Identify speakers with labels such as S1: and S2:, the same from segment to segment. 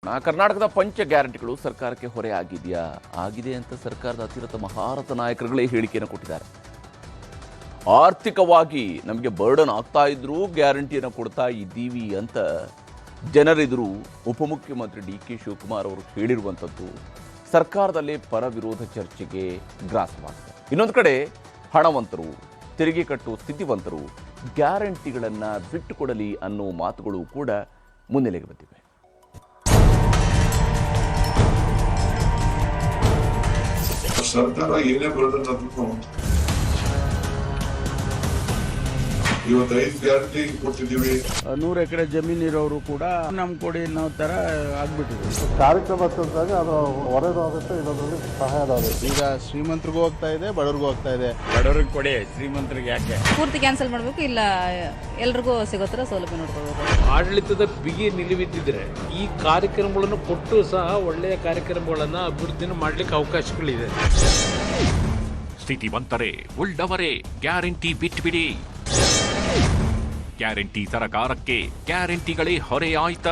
S1: ಕರ್ನಾಟಕದ ಪಂಚ ಗ್ಯಾರಂಟಿಗಳು ಸರ್ಕಾರಕ್ಕೆ ಹೊರೆ ಆಗಿದೆಯಾ? ಆಗಿದೆ ಅಂತ ಸರ್ಕಾರದ ಅತಿರಥ ಮಹಾರಥ ನಾಯಕರುಗಳೇ ಹೇಳಿಕೆಯನ್ನು ಕೊಟ್ಟಿದ್ದಾರೆ. ಆರ್ಥಿಕವಾಗಿ ನಮಗೆ ಬರ್ಡನ್ ಆಗ್ತಾ ಇದ್ರೂ ಗ್ಯಾರಂಟಿಯನ್ನು ಕೊಡ್ತಾ ಇದ್ದೀವಿ ಅಂತ ಜನರೆದುರು ಉಪಮುಖ್ಯಮಂತ್ರಿ ಡಿ.ಕೆ. ಶಿವಕುಮಾರ್ ಅವರು ಹೇಳಿರುವಂಥದ್ದು ಸರ್ಕಾರದಲ್ಲೇ ಪರ ವಿರೋಧ ಚರ್ಚೆಗೆ ಗ್ರಾಸವಾಗಿದೆ. ಇನ್ನೊಂದು ಕಡೆ ಹಣವಂತರು, ತೆರಿಗೆ ಕಟ್ಟುವ ಸ್ಥಿತಿವಂತರು ಗ್ಯಾರಂಟಿಗಳನ್ನು ಬಿಟ್ಟುಕೊಡಲಿ ಅನ್ನೋ ಮಾತುಗಳು ಕೂಡ ಮುನ್ನೆಲೆಗೆ ಬಂದಿವೆ.
S2: ಸರ್ಕಾರ ಏನೇ ಬರೋದನ್ನು ಇವತ್ತು 5 ಗ್ಯಾರಂಟಿ ಕೊಟ್ಟಿದ್ದೀವಿ.
S3: 100 ಎಕರೆ ಜಮೀನು ಇರೋರು ಕೂಡ ನಮ್ ಕೊಡಿ ಅನ್ನೋ ತರ ಆಗ್ಬಿಟ್ಟಿದೆ.
S4: ಕಾರ್ಯಕ್ರಮ ತಂದಾಗ ಅದು ಹೊರೆದು ಆಗುತ್ತೆ, ಇನ್ನೊಂದ್ರಲ್ಲಿ ಸಹಾಯ ಆಗುತ್ತೆ.
S3: ಈಗ ಶ್ರೀಮಂತರಿಗೂ ಹೋಗ್ತಾ ಇದೆ, ಬಡವ್ರಿಗೂ ಹೋಗ್ತಾ ಇದೆ. ಬಡವ್ರಿಗೆ ಕೊಡಿ, ಶ್ರೀಮಂತರಿಗೆ ಯಾಕೆ?
S5: ಪೂರ್ತಿ ಕ್ಯಾನ್ಸಲ್ ಮಾಡಬೇಕು, ಇಲ್ಲ ಎಲ್ರಿಗೂ ಸಿಗೋ ಥರ ಸೌಲಭ್ಯ ನೋಡ್ಕೋಬೇಕು.
S6: ಆಡಳಿತದ ಬಿಗಿ ನಿಲುವಿದ್ದಿದ್ರೆ ಈ ಕಾರ್ಯಕ್ರಮಗಳನ್ನು ಕೊಟ್ಟು ಸಹ ಒಳ್ಳೆಯ ಕಾರ್ಯಕ್ರಮಗಳನ್ನು ಅಭಿವೃದ್ಧಿನ ಮಾಡಲಿಕ್ಕೆ ಅವಕಾಶಗಳಿದೆ.
S7: ಸ್ಥಿತಿವಂತರೇ, ಉಳ್ಳವರೇ ಗ್ಯಾರಂಟಿ ಬಿಟ್ಬಿಡಿ. ಗ್ಯಾರಂಟಿ ಸರಕಾರಕ್ಕೆ ಗ್ಯಾರಂಟಿಗಳೇ ಹೊರೆಯಾಯ್ತ.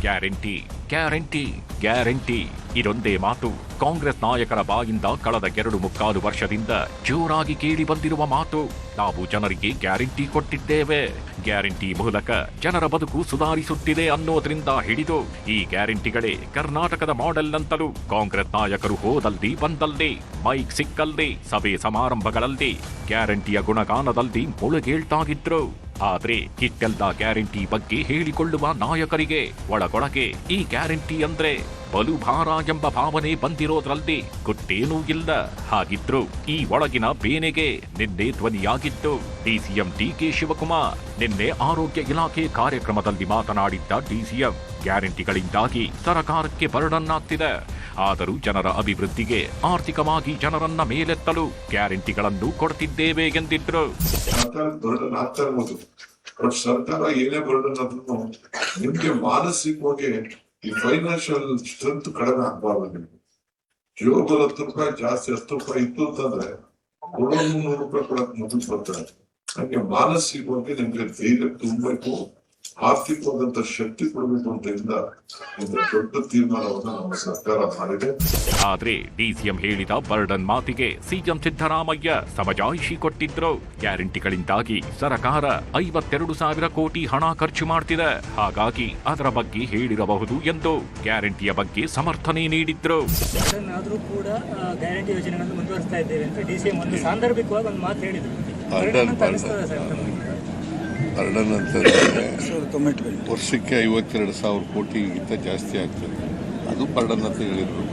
S7: ಗ್ಯಾರಂಟಿ ಗ್ಯಾರಂಟಿ ಗ್ಯಾರಂಟಿ ಇದೊಂದೇ ಮಾತು ಕಾಂಗ್ರೆಸ್ ನಾಯಕರ ಬಾಯಿಂದ ಕಳೆದ 2.25 ವರ್ಷದಿಂದ ಜೋರಾಗಿ ಕೇಳಿ ಬಂದಿರುವ ಮಾತು. ನಾವು ಜನರಿಗೆ ಗ್ಯಾರಂಟಿ ಕೊಟ್ಟಿದ್ದೇವೆ, ಗ್ಯಾರಂಟಿ ಮೂಲಕ ಜನರ ಬದುಕು ಸುಧಾರಿಸುತ್ತಿದೆ ಅನ್ನೋದ್ರಿಂದ ಹಿಡಿದು ಈ ಗ್ಯಾರಂಟಿಗಳೇ ಕರ್ನಾಟಕದ ಮಾಡೆಲ್ ಅಂತಲೂ ಕಾಂಗ್ರೆಸ್ ನಾಯಕರು ಹೋದಲ್ಲಿ ಬಂದಲ್ಲಿ, ಮೈಕ್ ಸಿಕ್ಕಲ್ಲಿ, ಸಭೆ ಸಮಾರಂಭಗಳಲ್ಲಿ ಗ್ಯಾರಂಟಿಯ ಗುಣಗಾನದಲ್ಲಿ ಮುಳುಗೇಳ್ತಾಗಿದ್ರು. ಆದ್ರೆ ಇಷ್ಟೆಲ್ಲ ಗ್ಯಾರಂಟಿ ಬಗ್ಗೆ ಹೇಳಿಕೊಳ್ಳುವ ನಾಯಕರಿಗೆ ಒಳಗೊಳಗೆ ಈ ಗ್ಯಾರಂಟಿ ಅಂದ್ರೆ ಬಲು ಭಾರ ಎಂಬ ಭಾವನೆ ಬಂದಿರೋದ್ರಲ್ಲಿ ಗೊತ್ತೇನೂ ಇಲ್ಲ. ಹಾಗಿದ್ರು ಈ ಒಳಗಿನ ಬೇನೆಗೆ ನಿನ್ನೆ ಧ್ವನಿಯಾಗಿತ್ತು ಡಿಸಿಎಂ ಡಿ.ಕೆ. ಶಿವಕುಮಾರ್. ನಿನ್ನೆ ಆರೋಗ್ಯ ಇಲಾಖೆ ಕಾರ್ಯಕ್ರಮದಲ್ಲಿ ಮಾತನಾಡಿದ್ದ ಡಿಸಿಎಂ, ಗ್ಯಾರಂಟಿಗಳಿಂದಾಗಿ ಸರ್ಕಾರಕ್ಕೆ ಬರ್ಡನ್ನಾಗ್ತಿದೆ, ಆದರೂ ಜನರ ಅಭಿವೃದ್ಧಿಗೆ, ಆರ್ಥಿಕವಾಗಿ ಜನರನ್ನ ಮೇಲೆತ್ತಲು ಗ್ಯಾರಂಟಿಗಳನ್ನು ಕೊಡ್ತಿದ್ದೇವೆ ಎಂದಿದ್ರು.
S2: ಬರ್ಡನ್ ಆಗ್ತಾ ಇರ್ಬೋದು, ಬಟ್ ಸರ್ಕಾರ ಏನೇ ಬರ್ಡನ್ ಆದ್ರೂ ನಿಮ್ಗೆ ಮಾನಸಿಕವಾಗಿ ಈ ಫೈನಾನ್ಷಿಯಲ್ ಸ್ಟ್ರೆಂತ್ ಕಡಿಮೆ ಆಗ್ಬಾರ್ದು. ನಿಮ್ಗೆ ಜೀವದಲ್ಲಿ 10 ರೂಪಾಯಿ ಜಾಸ್ತಿ 10 ರೂಪಾಯಿ ಇತ್ತು ಅಂತಂದ್ರೆ 100 ರೂಪಾಯಿ ಕೊಡಕ್ ಮೊದಲು ಬರ್ತಾರೆ. ಹಂಗೆ ಮಾನಸಿಕವಾಗಿ ನಿಮ್ಗೆ ಧೈರ್ಯ ತುಂಬಬೇಕು, ಆರ್ಥಿಕವಾದಂತ ಶಕ್ತಿ ಕೊಡಬೇಕು ಅಂತ ದೊಡ್ಡ ತೀರ್ಮಾನವನ್ನ ನಮ್ಮ ಸರ್ಕಾರ ಮಾಡಿದೆ.
S7: ಆದ್ರೆ ಡಿಸಿಎಂ ಹೇಳಿದ ಬರ್ಡನ್ ಮಾತಿಗೆ ಸಿಎಂ ಸಿದ್ದರಾಮಯ್ಯ ಸಮಜಾಯಿಷಿ ಕೊಟ್ಟಿದ್ರು. ಗ್ಯಾರಂಟಿಗಳಿಂದಾಗಿ ಸರ್ಕಾರ 52,000 ಕೋಟಿ ಹಣ ಖರ್ಚು ಮಾಡ್ತಿದೆ, ಹಾಗಾಗಿ ಅದರ ಬಗ್ಗೆ ಹೇಳಿರಬಹುದು ಎಂದು ಗ್ಯಾರಂಟಿಯ ಬಗ್ಗೆ ಸಮರ್ಥನೆ ನೀಡಿದ್ರು.
S8: ಆದ್ರೂ ಕೂಡ ಗ್ಯಾರಂಟಿ ಯೋಜನೆಗಳನ್ನು ಮುಂದುವರಿಸ್ತಾ ಇದ್ದೇವೆ ಅಂತ ಡಿಸಿಎಂ ಒಂದು ಸಾಂದರ್ಭಿಕವಾಗಿ ಒಂದು ಮಾತು ಹೇಳಿದ್ರು.
S4: ಬರ್ಡನ್ ಅಂತಂದ್ರೆ ವರ್ಷಕ್ಕೆ 52,000 ಕೋಟಿಗಿಂತ ಜಾಸ್ತಿ ಆಗ್ತದೆ, ಅದು ಬರ್ಡನ್ ಅಂತ ಹೇಳಿರ್ಬೇಕು.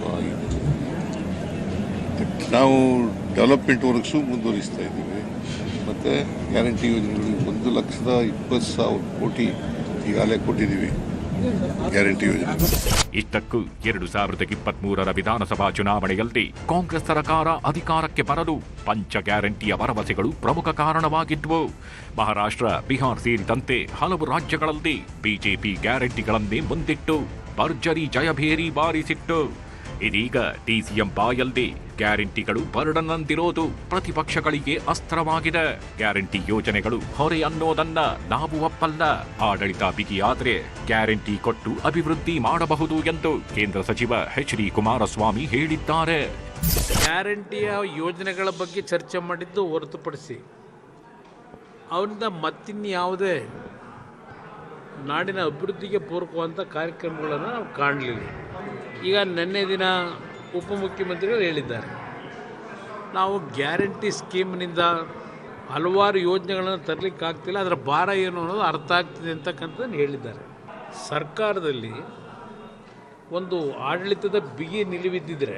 S4: ನಾವು ಡೆವಲಪ್ಮೆಂಟ್ ವರ್ಕ್ಸು ಮುಂದುವರಿಸ್ತಾ ಇದ್ದೀವಿ. ಮತ್ತು ಗ್ಯಾರಂಟಿ ಯೋಜನೆಗಳು 1,20,000 ಕೋಟಿ ಈಗಾಗಲೇ ಕೊಟ್ಟಿದ್ದೀವಿ ಗ್ಯಾರಂಟಿ ಯೋಜನೆ.
S7: ಇಷ್ಟಕ್ಕೂ 2023ರ ವಿಧಾನಸಭಾ ಚುನಾವಣೆಯಲ್ಲಿ ಕಾಂಗ್ರೆಸ್ ಸರ್ಕಾರ ಅಧಿಕಾರಕ್ಕೆ ಬರಲು ಪಂಚ ಗ್ಯಾರಂಟಿಯ ಭರವಸೆಗಳು ಪ್ರಮುಖ ಕಾರಣವಾಗಿದ್ವು. ಮಹಾರಾಷ್ಟ್ರ, ಬಿಹಾರ್ ಸೇರಿದಂತೆ ಹಲವು ರಾಜ್ಯಗಳಲ್ಲಿ ಬಿಜೆಪಿ ಗ್ಯಾರಂಟಿಗಳನ್ನೇ ಮುಂದಿಟ್ಟು ಭರ್ಜರಿ ಜಯಭೇರಿ ಬಾರಿಸಿತ್ತು. ಇದೀಗ ಡಿಸಿಎಂ ಬಾಯಲ್ಲಿ ಗ್ಯಾರಂಟಿಗಳು ಬರ್ಡನ್ ಅಂತಿರೋದು ಪ್ರತಿಪಕ್ಷಗಳಿಗೆ ಅಸ್ತ್ರವಾಗಿದೆ. ಗ್ಯಾರಂಟಿ ಯೋಜನೆಗಳು ಹೊರೆ ಅನ್ನೋದನ್ನ ನಾವು ಒಪ್ಪಲ್ಲ. ಆಡಳಿತ ಬಿಗಿಯಾದ್ರೆ ಗ್ಯಾರಂಟಿ ಕೊಟ್ಟು ಅಭಿವೃದ್ಧಿ ಮಾಡಬಹುದು ಎಂದು ಕೇಂದ್ರ ಸಚಿವ ಎಚ್.ಡಿ. ಕುಮಾರಸ್ವಾಮಿ ಹೇಳಿದ್ದಾರೆ.
S6: ಗ್ಯಾರಂಟಿಯ ಯೋಜನೆಗಳ ಬಗ್ಗೆ ಚರ್ಚೆ ಮಾಡಿದ್ದು ಹೊರತುಪಡಿಸಿ ಅವರಿಂದ ಮತ್ತಿನ್ಯಾವುದೇ ನಾಡಿನ ಅಭಿವೃದ್ಧಿಗೆ ಪೂರಕವಾದಂಥ ಕಾರ್ಯಕ್ರಮಗಳನ್ನು ನಾವು ಕಾಣಲಿಲ್ಲ. ಈಗ ನಿನ್ನೆ ದಿನ ಉಪಮುಖ್ಯಮಂತ್ರಿಗಳು ಹೇಳಿದ್ದಾರೆ, ನಾವು ಗ್ಯಾರಂಟಿ ಸ್ಕೀಮ್ನಿಂದ ಹಲವಾರು ಯೋಜನೆಗಳನ್ನು ತರಲಿಕ್ಕೆ ಆಗ್ತಿಲ್ಲ, ಅದರ ಭಾರ ಏನು ಅನ್ನೋದು ಅರ್ಥ ಆಗ್ತಿದೆ ಅಂತಕ್ಕಂಥದ್ದನ್ನು ಹೇಳಿದ್ದಾರೆ. ಸರ್ಕಾರದಲ್ಲಿ ಒಂದು ಆಡಳಿತದ ಬಿಗಿ ನಿಲುವಿದ್ದಿದ್ರೆ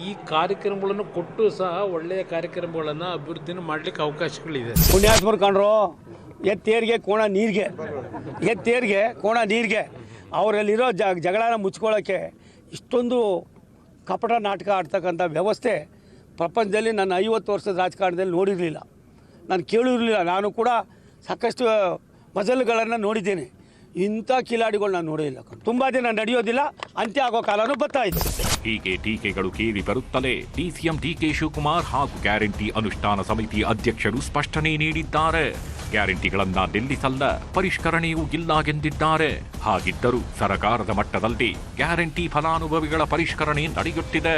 S6: ಈ ಕಾರ್ಯಕ್ರಮಗಳನ್ನು ಕೊಟ್ಟು ಸಹ ಒಳ್ಳೆಯ ಕಾರ್ಯಕ್ರಮಗಳನ್ನು ಅಭಿವೃದ್ಧಿನ ಮಾಡಲಿಕ್ಕೆ ಅವಕಾಶಗಳಿದೆ.
S3: ಪುಣ್ಯಾತ್ಮರು ಕಂಡ್ರು, ಎತ್ತೇರಿಗೆ ಕೋಣ ನೀರಿಗೆ, ಎತ್ತೇರಿಗೆ ಕೋಣ ನೀರಿಗೆ. ಅವರಲ್ಲಿರೋ ಜಗಳನ ಮುಚ್ಕೊಳ್ಳೋಕ್ಕೆ ಇಷ್ಟೊಂದು ಕಪಟ ನಾಟಕ ಆಡ್ತಕ್ಕಂಥ ವ್ಯವಸ್ಥೆ ಪ್ರಪಂಚದಲ್ಲಿ ನನ್ನ 50 ವರ್ಷದ ರಾಜಕಾರಣದಲ್ಲಿ ನೋಡಿರಲಿಲ್ಲ, ನಾನು ಕೇಳಿರಲಿಲ್ಲ. ನಾನು ಕೂಡ ಸಾಕಷ್ಟು ಮಜಲ್ಗಳನ್ನು ನೋಡಿದ್ದೇನೆ, ಇಂಥ ಕಿಲಾಡಿಗಳು ನಾನು ನೋಡಿಲ್ಲ. ತುಂಬ ದಿನ ನಡೆಯೋದಿಲ್ಲ, ಅಂತ್ಯ ಆಗೋ ಕಾಲನೂ ಬರ್ತಾಯಿದೆ.
S7: ಹೀಗೆ ಟೀಕೆಗಳು ಕೇಳಿ ಬರುತ್ತಲೇ ಡಿಸಿಎಂ ಡಿಕೆ ಶಿವಕುಮಾರ್ ಹಾಗೂ ಗ್ಯಾರಂಟಿ ಅನುಷ್ಠಾನ ಸಮಿತಿ ಅಧ್ಯಕ್ಷರು ಸ್ಪಷ್ಟನೆ ನೀಡಿದ್ದಾರೆ. ಗ್ಯಾರಂಟಿಗಳನ್ನ ನಿಲ್ಲಿಸಲ್ಲ, ಪರಿಷ್ಕರಣೆಯೂ ಇಲ್ಲ ಎಂದಿದ್ದಾರೆ. ಹಾಗಿದ್ದರೂ ಸರ್ಕಾರದ ಮಟ್ಟದಲ್ಲಿ ಗ್ಯಾರಂಟಿ ಫಲಾನುಭವಿಗಳ ಪರಿಷ್ಕರಣೆ ನಡೆಯುತ್ತಿದೆ.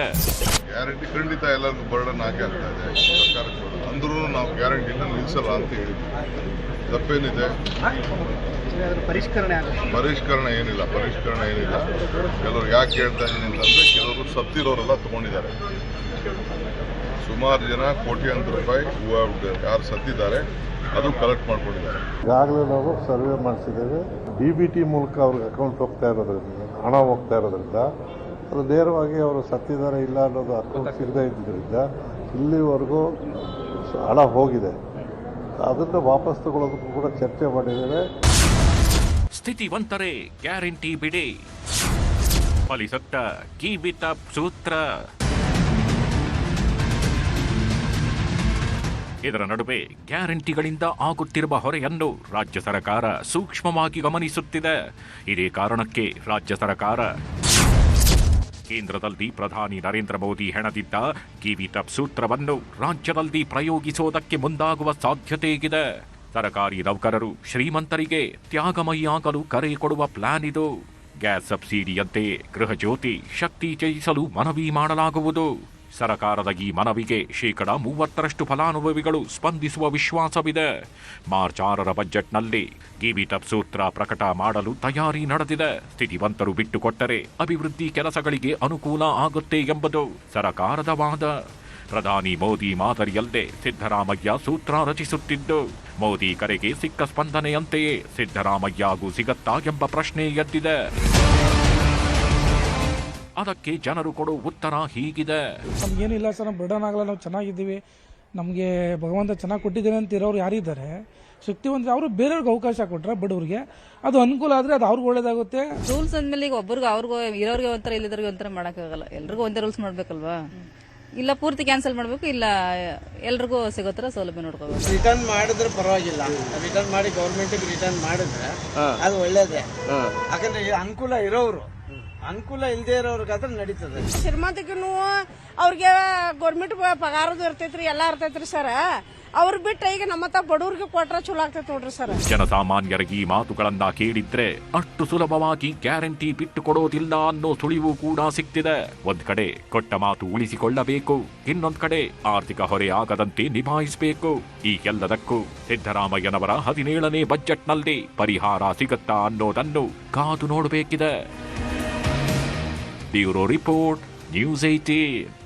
S9: ಗ್ಯಾರಂಟಿ ಖಂಡಿತ ಎಲ್ಲರಿಗೂ ಬರ್ಡನ್ ಆಗಿ ಆಗ್ತಾ ಇದೆ ಸರ್ಕಾರಕ್ಕೆ. ಅಂದ್ರೂ ನಾವು ಗ್ಯಾರಂಟಿನ ನಿಲ್ಲಿಸಲ್ಲ ಅಂತ ಹೇಳಿದ್ವಿ. ತಪ್ಪೇನಿದೆ? ಪರಿಷ್ಕರಣೆ ಏನಿಲ್ಲ. ಕೆಲವರು ಯಾಕೆ ಹೇಳ್ತಾ ಇದ್ದೀನಿ ಅಂತಂದ್ರೆ, ಕೆಲವರು ಸತ್ತಿರೋರೆಲ್ಲ ತಗೊಂಡಿದ್ದಾರೆ. ಸುಮಾರು ಜನ ಕೋಟ್ಯಾಂತರ ರೂಪಾಯಿ ಯಾರು ಸತ್ತಿದ್ದಾರೆ ಅದು ಕಲೆಕ್ಟ್ ಮಾಡ್ಕೊಂಡಿದ್ದಾರೆ.
S4: ಈಗಾಗಲೇ ನಾವು ಸರ್ವೆ ಮಾಡಿಸಿದ್ದೇವೆ. DBT ಮೂಲಕ ಅವ್ರಿಗೆ ಅಕೌಂಟ್ ಹೋಗ್ತಾ ಇರೋದ್ರಿಂದ, ಹಣ ಹೋಗ್ತಾ ಇರೋದ್ರಿಂದ, ಅದು ನೇರವಾಗಿ ಅವರು ಸತ್ತಿದ್ದಾರೆ ಇಲ್ಲ ಅನ್ನೋದು ಅಕೌಂಟ್ ಸಿಗದೇ ಇದ್ದರಿಂದ ಇಲ್ಲಿವರೆಗೂ ಹಣ ಹೋಗಿದೆ. ಅದನ್ನು ವಾಪಸ್ ತಗೊಳ್ಳೋದಕ್ಕೂ ಕೂಡ ಚರ್ಚೆ ಮಾಡಿದ್ದೇವೆ.
S7: ಸ್ಥಿತಿವಂತರೇ ಗ್ಯಾರಂಟಿ ಬಿಡಿ, ಫಲಿಸುತ್ತ ಕೀವಿತ ಸೂತ್ರ. ಇದರ ನಡುವೆ ಗ್ಯಾರಂಟಿಗಳಿಂದ ಆಗುತ್ತಿರುವ ಹೊರೆಯನ್ನು ರಾಜ್ಯ ಸರ್ಕಾರ ಸೂಕ್ಷ್ಮವಾಗಿ ಗಮನಿಸುತ್ತಿದೆ. ಇದೇ ಕಾರಣಕ್ಕೆ ರಾಜ್ಯ ಸರ್ಕಾರ ಕೇಂದ್ರದಲ್ಲಿ ಪ್ರಧಾನಿ ನರೇಂದ್ರ ಮೋದಿ ಹೆಣದಿದ್ದ ಕಿವಿತ ಸೂತ್ರವನ್ನು ರಾಜ್ಯದಲ್ಲಿ ಪ್ರಯೋಗಿಸುವುದಕ್ಕೆ ಮುಂದಾಗುವ ಸಾಧ್ಯತೆ ಇದೆ. ಸರ್ಕಾರಿ ನೌಕರರು ಶ್ರೀಮಂತರಿಗೆ ತ್ಯಾಗಮಯಿಯಾಗಲು ಕರೆ ಕೊಡುವ ಪ್ಲಾನ್ ಇದು. ಗ್ಯಾಸ್ ಸಬ್ಸಿಡಿಯಂತೆ ಗೃಹ ಜ್ಯೋತಿ ಶಕ್ತಿ ತ್ಯಜಿಸಲು ಮನವಿ ಮಾಡಲಾಗುವುದು. ಸರ್ಕಾರದ ಈ ಮನವಿಗೆ 30% ಫಲಾನುಭವಿಗಳು ಸ್ಪಂದಿಸುವ ವಿಶ್ವಾಸವಿದೆ. ಮಾರ್ಚ್ 6ರ ಬಜೆಟ್ನಲ್ಲಿ ಕಿವಿತ ಸೂತ್ರ ಪ್ರಕಟ ಮಾಡಲು ತಯಾರಿ ನಡೆದಿದೆ. ಸ್ಥಿತಿವಂತರು ಬಿಟ್ಟುಕೊಟ್ಟರೆ ಅಭಿವೃದ್ಧಿ ಕೆಲಸಗಳಿಗೆ ಅನುಕೂಲ ಆಗುತ್ತೆ ಎಂಬುದು ಸರ್ಕಾರದ ವಾದ. ಪ್ರಧಾನಿ ಮೋದಿ ಮಾದರಿಯಲ್ಲೇ ಸಿದ್ದರಾಮಯ್ಯ ಸೂತ್ರ ರಚಿಸುತ್ತಿದ್ದು, ಮೋದಿ ಕರೆಗೆ ಸಿಕ್ಕ ಸ್ಪಂದನೆಯಂತೆಯೇ ಸಿದ್ದರಾಮಯ್ಯಗೂ ಸಿಗತ್ತಾ ಎಂಬ ಪ್ರಶ್ನೆ ಎದ್ದಿದೆ. ಅದಕ್ಕೆ ಜನರು ಕೊಡೋ ಉತ್ತರ ಹೀಗಿದೆ.
S10: ನಮಗೇನಿಲ್ಲ ಸರ್, ನಮ್ಮ ಬರ್ಡನ್ ಆಗಲ್ಲ, ನಾವು ಚೆನ್ನಾಗಿದ್ದೀವಿ, ನಮಗೆ ಭಗವಂತ ಚೆನ್ನಾಗಿ ಕೊಟ್ಟಿದ್ದೇನೆ ಅಂತ ಇರೋರು ಯಾರಿದ್ದಾರೆ ಶಕ್ತಿವಂತ, ಅವರು ಬೇರೆಯವ್ರಿಗೆ ಅವಕಾಶ ಕೊಟ್ಟರೆ ಬಡವರಿಗೆ ಅದು ಅನುಕೂಲ ಆದರೆ ಅದು ಅವ್ರಿಗೆ ಒಳ್ಳೇದಾಗುತ್ತೆ.
S5: ರೂಲ್ಸ್ ಅಂದಮೇಲೆ ಈಗ ಒಬ್ಬರಿಗೆ ಅವ್ರಿಗೂ ಇರೋರಿಗೆ ಒಂಥರ ಇಲ್ಲಿದ್ರಿಗೆ ಒಂಥರ ಮಾಡೋಕ್ಕಾಗಲ್ಲ. ಎಲ್ರಿಗೂ ಒಂದೇ ರೂಲ್ಸ್ ಮಾಡಬೇಕಲ್ವಾ? ಇಲ್ಲ ಪೂರ್ತಿ ಕ್ಯಾನ್ಸಲ್ ಮಾಡಬೇಕು, ಇಲ್ಲ ಎಲ್ರಿಗೂ ಸಿಗೋ ಥರ ಸೌಲಭ್ಯ ನೋಡ್ಕೋಬೇಕು.
S11: ರಿಟರ್ನ್ ಮಾಡಿದ್ರೆ ಪರವಾಗಿಲ್ಲ, ರಿಟರ್ನ್ ಮಾಡಿ ಗೌರ್ಮೆಂಟಿಗೆ ರಿಟರ್ನ್ ಮಾಡಿದ್ರೆ ಅದು ಒಳ್ಳೇದೇ. ಯಾಕಂದ್ರೆ ಅನುಕೂಲ ಇರೋರು, ಅನುಕೂಲ ಇಲ್ಲದೆ ಇರೋರ್ಗಾದ್ರೆ ನಡೀತದೆ.
S12: ಶ್ರೀಮಂತಿಗೂ ಅವ್ರಿಗೆ ಗೌರ್ಮೆಂಟ್ ಪಗಾರದು ಇರ್ತೈತ್ರಿ, ಎಲ್ಲ ಇರ್ತೈತ್ರಿ ಸರ್. ಅವ್ರು ಬಿಟ್ಟು ಈಗ ನಮ್ಮ ಬಡವ್ರಿಗೆ ಕೊಟ್ರೆ ಚಲೋ ಆಗ್ತೈತೆ ನೋಡ್ರಿ ಸರ್.
S7: ಜನಸಾಮಾನ್ಯರ ಈ ಮಾತುಗಳನ್ನ ಕೇಳಿದ್ರೆ ಅಷ್ಟು ಸುಲಭವಾಗಿ ಗ್ಯಾರಂಟಿ ಬಿಟ್ಟು ಕೊಡೋದಿಲ್ಲ ಅನ್ನೋ ಸುಳಿವು ಕೂಡ ಸಿಗ್ತಿದೆ. ಒಂದ್ ಕಡೆ ಕೊಟ್ಟ ಮಾತು ಉಳಿಸಿಕೊಳ್ಳಬೇಕು, ಇನ್ನೊಂದ್ ಕಡೆ ಆರ್ಥಿಕ ಹೊರೆ ಆಗದಂತೆ ನಿಭಾಯಿಸಬೇಕು. ಈ ಎಲ್ಲದಕ್ಕೂ ಸಿದ್ದರಾಮಯ್ಯನವರ 17ನೇ ಬಜೆಟ್ನಲ್ಲಿ ಪರಿಹಾರ ಸಿಗತ್ತಾ ಅನ್ನೋದನ್ನು ಕಾದು ನೋಡಬೇಕಿದೆ. Bureau report, news 18.